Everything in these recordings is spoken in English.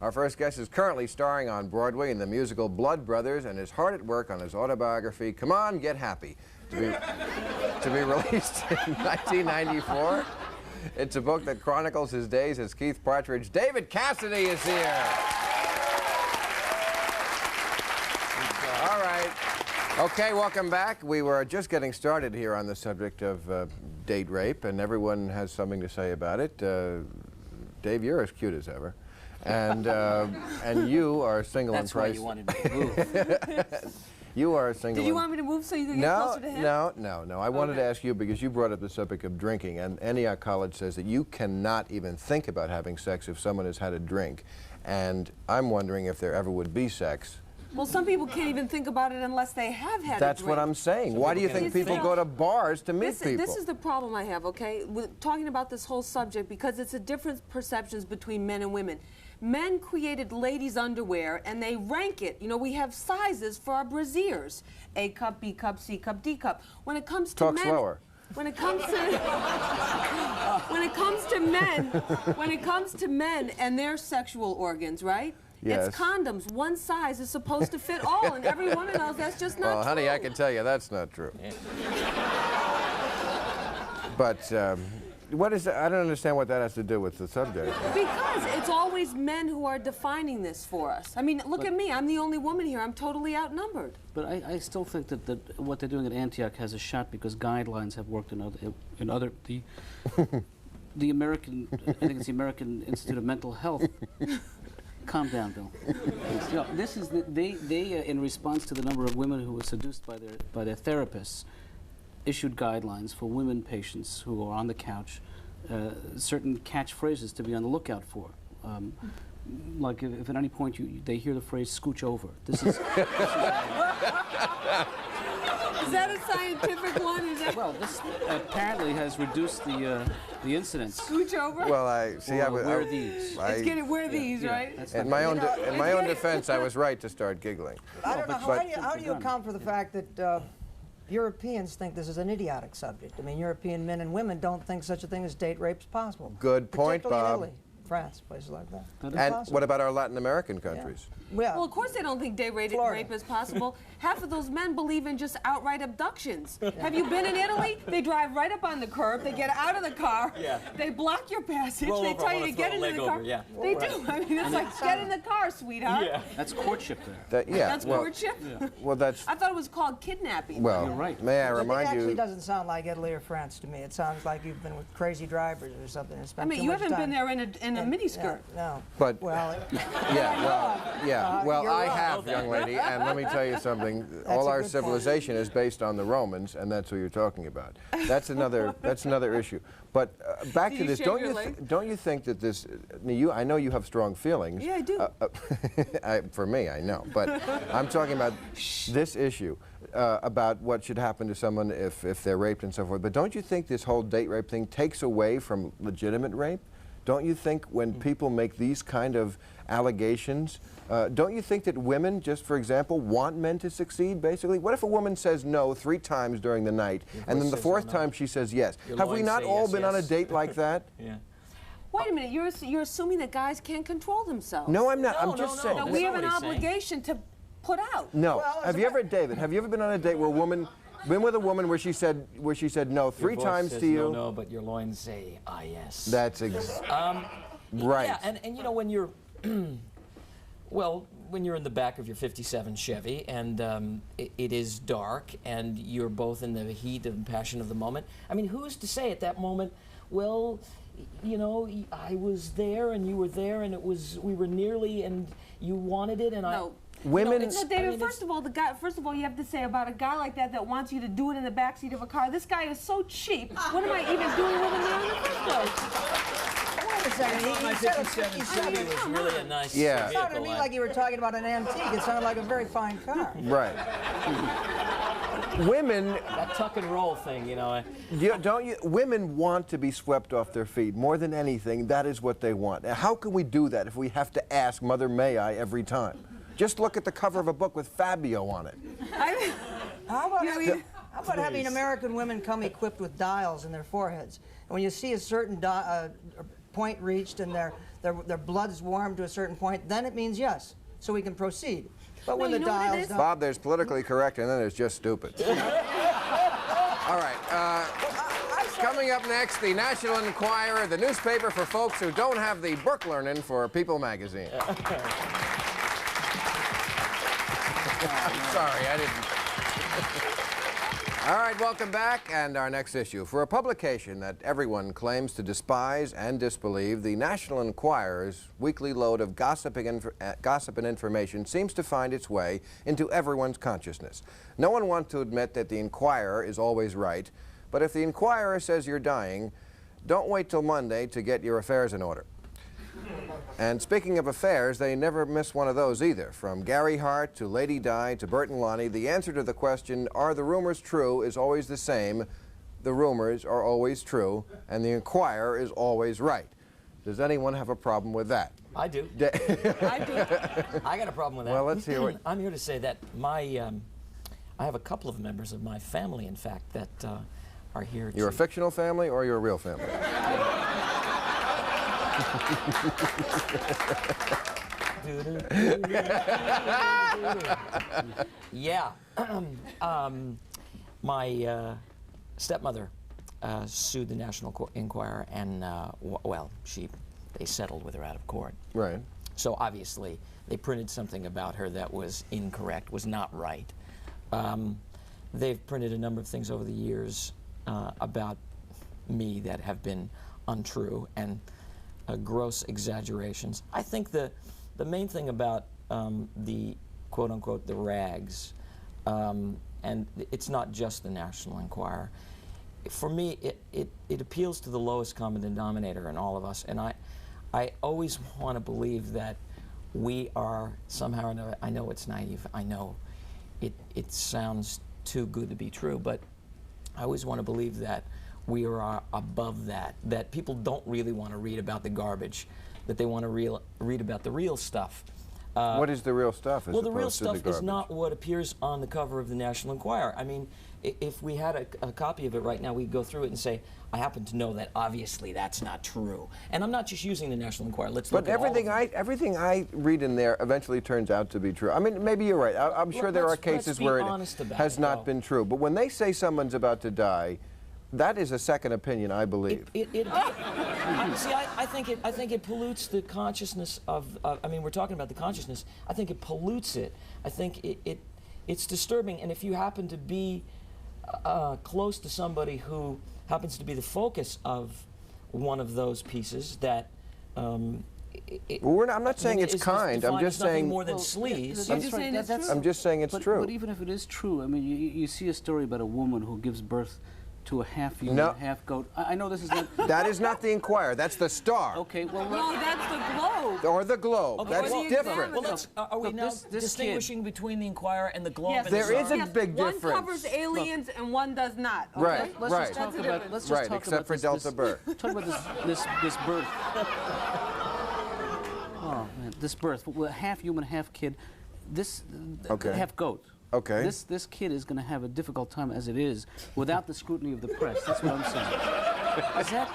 Our first guest is currently starring on Broadway in the musical Blood Brothers and is hard at work on his autobiography, Come On, Get Happy, to be released in 1994. It's a book that chronicles his days as Keith Partridge. David Cassidy is here. All right. Okay, welcome back. We were just getting started here on the subject of date rape, and everyone has something to say about it. Dave, you're as cute as ever. And you are single and priced. That's why you wanted me to move. You are single. Did you want me to move so you could get closer to him? No. I wanted to ask you because you brought up the subject of drinking, and Antioch College says that you cannot even think about having sex if someone has had a drink. And I'm wondering if there ever would be sex. Well, some people can't even think about it unless they have had a drink. That's what I'm saying. Why do you think people go to bars to meet people? This is the problem I have, okay? With talking about this whole subject, because it's a different perceptions between men and women. Men created ladies' underwear, and they rank it. You know, we have sizes for our brasiers. A cup, B cup, C cup, D cup. When it comes to men... Talk slower. When it comes to men and their sexual organs, right? Yes. It's condoms. One size is supposed to fit all, and every woman knows that's just not true. Well, honey, I can tell you that's not true. But what is that? I don't understand what that has to do with the subject. Because it's always men who are defining this for us. I mean, look at me. I'm the only woman here. I'm totally outnumbered. But I still think that what they're doing at Antioch has a shot because guidelines have worked in other the American, I think it's the American Institute of Mental Health. Calm down, Bill. You know, this is they in response to the number of women who were seduced by their therapists, issued guidelines for women patients who are on the couch, certain catchphrases to be on the lookout for. Like if at any point they hear the phrase "scooch over," this is. Is that a scientific one? Is that Well, this apparently has reduced the incidence. scooch over? Well, I see. Wear these. It's getting wear these, right? In my own defense, I was right to start giggling. I don't know. How do you account for the fact that Europeans think this is an idiotic subject? I mean, European men and women don't think such a thing as date rape is possible. Good point, Particularly Bob. in Italy, France, places like that. And what about our Latin American countries? Yeah. Well, of course they don't think date rape is possible. Half of those men believe in just outright abductions. Have you been in Italy? They drive right up on the curb. They get out of the car. Yeah. They block your passage. They tell you to get into the car. Yeah. They do. I mean, it's like, get in the car, sweetheart. Yeah. That's courtship there. That's courtship? Yeah. Well, that's... I thought it was called kidnapping. Well, you're right. May I remind you... It actually doesn't sound like Italy or France to me. It sounds like you've been with crazy drivers or something. And spent I mean, you haven't been there in a miniskirt. No. But... Well... Well, I have, young lady, and let me tell you something. All our civilization is based on the Romans, and that's who you're talking about. That's another issue. But back to this, don't you think that this? I know you have strong feelings. Yeah, I do. For me, I know. But I'm talking about this issue about what should happen to someone if they're raped and so forth. But don't you think this whole date rape thing takes away from legitimate rape? Don't you think when people make these kind of allegations, don't you think that women, just for example, want men to succeed, basically? What if a woman says no 3 times during the night, and then the 4th time she says yes? Have we not all been on a date like that? Yeah. Wait a minute, you're assuming that guys can't control themselves. No, I'm not. I'm just saying. No, we have an obligation to put out. No. Well, David, have you ever been on a date where a woman... Been with a woman where she said no 3 times to you? No, but your loins say yes. That's right. Yeah, and you know when you're, well, when you're in the back of your '57 Chevy and it is dark and you're both in the heat and passion of the moment. I mean, who's to say at that moment? Well, you know, I was there and you were there and we were nearly and you wanted it and no. Women. No, David. First of all, you have to say about a guy like that wants you to do it in the backseat of a car. This guy is so cheap. What am I even doing with him there in the first place? Wait a second. My '57 Chevy was really a nice vehicle. It sounded to me like you were talking about an antique. It sounded like a very fine car. Right. Women... That tuck and roll thing, you know. Women want to be swept off their feet. More than anything, that is what they want. Now, how can we do that if we have to ask Mother May I every time? Just look at the cover of a book with Fabio on it. How about having American women come equipped with dials in their foreheads? And when you see a certain point reached and their blood's warm to a certain point, then it means yes, so we can proceed. But when you the know what it dial's is? done, Bob, there's politically correct, and then there's just stupid. All right. Coming up next, the National Enquirer, the newspaper for folks who don't have the book learning for People magazine. I'm sorry, I didn't. All right, welcome back, and our next issue. For a publication that everyone claims to despise and disbelieve, the National Enquirer's weekly load of gossip and information seems to find its way into everyone's consciousness. No one wants to admit that the Enquirer is always right, but if the Enquirer says you're dying, don't wait till Monday to get your affairs in order. And speaking of affairs, they never miss one of those either. From Gary Hart to Lady Di to Bert and Lonnie, the answer to the question, are the rumors true, is always the same. The rumors are always true, and the Enquirer is always right. Does anyone have a problem with that? I do. I do. I got a problem with that. Well, let's hear it. I'm here to say that I have a couple of members of my family, in fact, that are here. You're a fictional family or you're a real family? Yeah. My stepmother sued the National Enquirer, and well, they settled with her out of court. Right. So obviously, they printed something about her that was incorrect, was not right. They've printed a number of things over the years about me that have been untrue and gross exaggerations. I think the main thing about the quote-unquote the rags, and it's not just the National Enquirer. For me, it appeals to the lowest common denominator in all of us, and I always want to believe that we are somehow or another. I know it's naive. I know it sounds too good to be true, but I always want to believe that we are above that, that people don't really want to read about the garbage, that they want to read about the real stuff. What is the real stuff? Well, the real stuff is not what appears on the cover of the National Enquirer. I mean, if we had a copy of it right now, we'd go through it and say, I happen to know that obviously that's not true. And I'm not just using the National Enquirer. Let's look But at all of them. everything I read in there eventually turns out to be true. I mean, maybe you're right. I'm sure there are cases let's be where honest it about has it, not though. been true. But when they say someone's about to die, that is a second opinion, I believe. See, I think it pollutes the consciousness of. I mean, we're talking about the consciousness. I think it pollutes it. I think it's disturbing. And if you happen to be close to somebody who happens to be the focus of one of those pieces, that. I'm not saying it's kind. I'm just saying more than sleaze. You're just saying it's true. I'm just saying it's true. But even if it is true, I mean, you see a story about a woman who gives birth to a half human, No. half goat. I know this is not. That is not the Enquirer. That's the Star. Okay, well, No, that's the Globe. Or the Globe. Okay, That's well, different. Well, are we Look, now this distinguishing between the Enquirer and the Globe? Yes, and the There is Star? a big One difference. covers aliens and one does not. Okay? Right, let's right. just talk That's about. different. Let's just Right, talk except about for this, Delta Birth. Talk about this birth. Oh man, this birth. Well, half human, half kid. This Okay. half goat. Okay. This kid is going to have a difficult time as it is without the scrutiny of the press. That's what I'm saying. Is that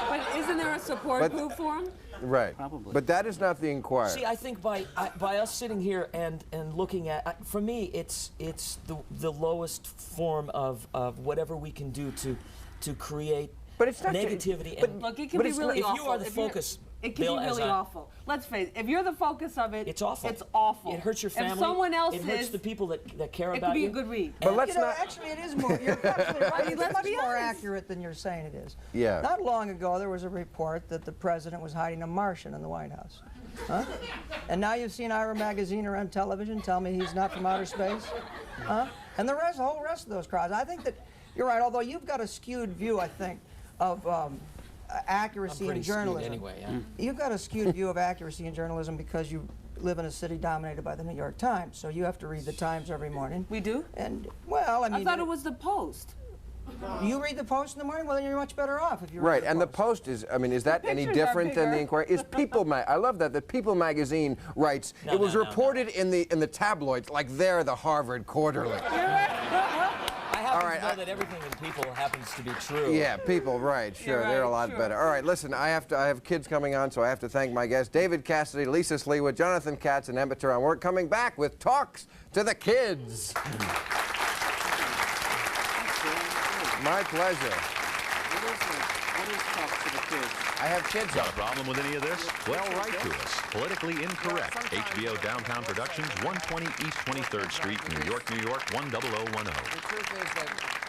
But isn't there a support But- group for him? Right. Probably. But that is not the Enquirer. See, I think by us sitting here and looking at, for me, it's the lowest form of whatever we can do to create But it's not negativity. but- and Look, it can But be it's really if awful. you are the If you're- focus, it can Bill, be as really I- awful. Let's face it. If you're the focus of it, it's awful. It's awful. It hurts your family. If someone else it hurts is, the people that care it about could be you. a good read. But let's You know, not. actually, it is more. You're absolutely right. It's let's much be more honest. accurate than you're saying it is. Yeah. Not long ago, there was a report that the president was hiding a Martian in the White House. Huh? And now you've seen Ira Magazine or on television tell me he's not from outer space. Huh? And the whole rest of those crowds. I think that you're right. Although you've got a skewed view, I think, of accuracy I'm in pretty skewed journalism. anyway. Yeah. You've got a skewed view of accuracy in journalism because you live in a city dominated by the New York Times, so you have to read the Times every morning. We do? And well, I mean, I thought it was the Post. you read the Post in the morning. Well, then you're much better off if you read Right, and the Post is, I mean, is that any pictures are different than the bigger. Enquirer? Is People I love that People magazine writes, No, it was no, no, reported in the tabloids like they're the Harvard Quarterly. I happens right, to know that everything in people happens to be true. Yeah, people, right, sure, they're a right, lot sure. better. All right, listen, I have kids coming on, so I have to thank my guests, David Cassidy, Lisa Sleewood, Jonathan Katz, and Emmett Turan. We're coming back with Talks to the Kids. My pleasure. What is Talks to the Kids? I have kids Got on. a problem with any of this? Well, write to us. Politically Incorrect. HBO Downtown Productions, 120 East 23rd Street, New York, New York, 10010. The truth is that